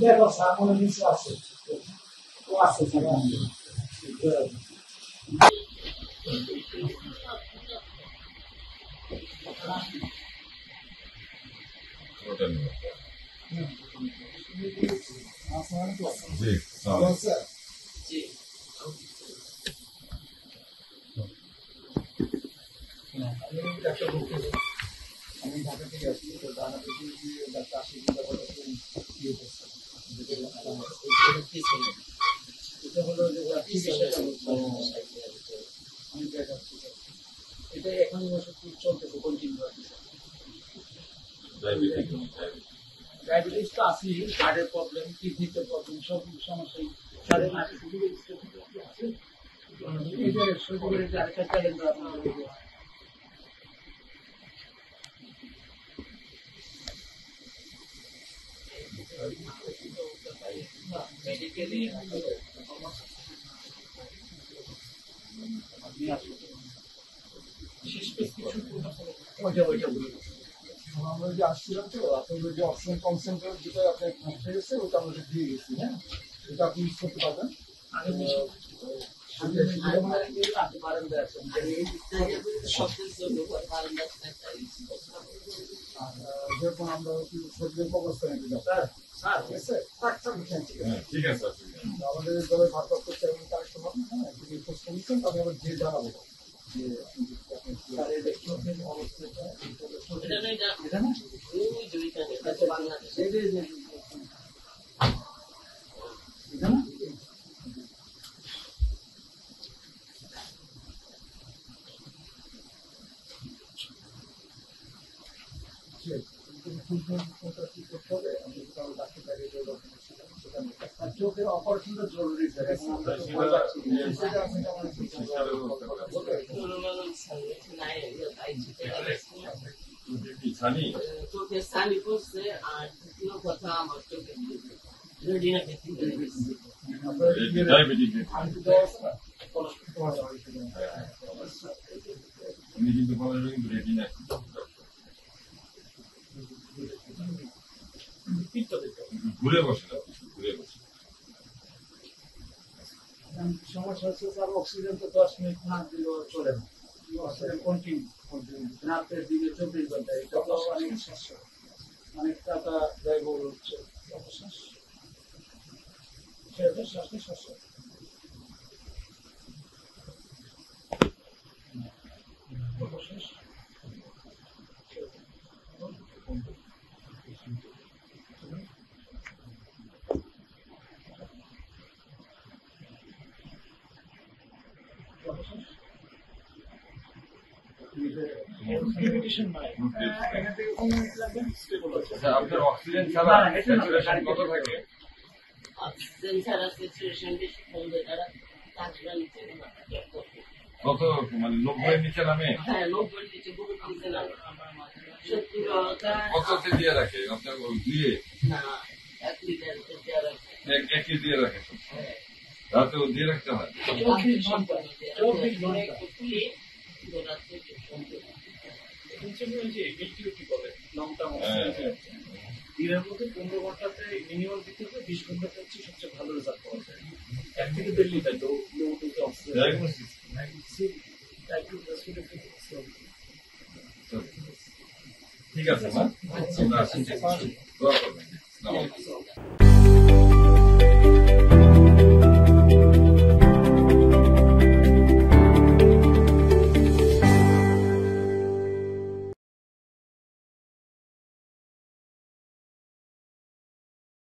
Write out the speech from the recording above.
দেখো সামনে নিচে আছে ও আছে সামনে জি জি আমি ঢাকা থেকে আসছি তো ঢাকা থেকে ডাক্তার আশিক এটা হলো যে আমি দেখাচ্ছি এটা এখন ওষুধ চলতেছে কন্টিনিউ ডায়াবেটিস তো আছেই, হার্টের প্রবলেম, কিডনিতে প্রবলেম, সব সমস্যাই সাড়ে আছে এই যে শরীরের যে আরেকটা চ্যালেঞ্জ আপনার আমরা যে আসছিলাম তো আপনাদের যে অপশন কনসেন্ট্রেট যেটা আপনার নষ্ট হয়ে গেছে ওটা আমরা দিয়ে গেছি, হ্যাঁ এটা আপনি ইউজ করতে পারবেন। যেরকম আমরা শরীরের অবস্থা ঠিক আছে আমাদের দলের ভারপ্রাপ্ত চেয়ারম্যান কালেকশন হবে, হ্যাঁ যদি খোঁজ কমিশন তাহলে আবার দিয়ে জানাবো যে চোখের অপারেশনটা জরুরি স্যার, এখন আমরা তো ভয় পাচ্ছি চোখে সানি করছে আর দ্বিতীয় কথা আমার চোখে রেডিনা খেতে কিন্তু রেটিনা ঘুরে বসে সমস্যা হচ্ছে স্যার অক্সিজেন তো 10 মিনিট না দিলেও চলে না, অক্সিজেন কন্টিনিউ রাতের দিনে 24 ঘন্টা, এটা তো অনেক টাকা ব্যয়বহুল হচ্ছে। আপনার অক্সিজেন ছাড়া স্যাচুরেশন কত থাকে? অক্সিজেন ছাড়া স্যাচুরেশন বেশি কমবে তারা তাছাড়া নিচে কত মানে 90 নিচে নামে? হ্যাঁ 90 নিচে বহুত নিচে নামে। সত্যি কথা কততে দিয়ে রাখে আপনার দিয়ে না 1 লিটার দিয়ে রাখে, একই দিয়ে রাখে রাতেও দিয়ে রাখতে হয়। 24 ঘন্টা খুলে রাতে দিনের মধ্যে 15 ঘন্টাতে মিনিমাম দিতে হবে, 20 ঘন্টাতে হচ্ছে সবচেয়ে ভালো রেজাল্ট পাওয়া যায়। 1 থেকে 1.5 লিটার ঠিক আছে,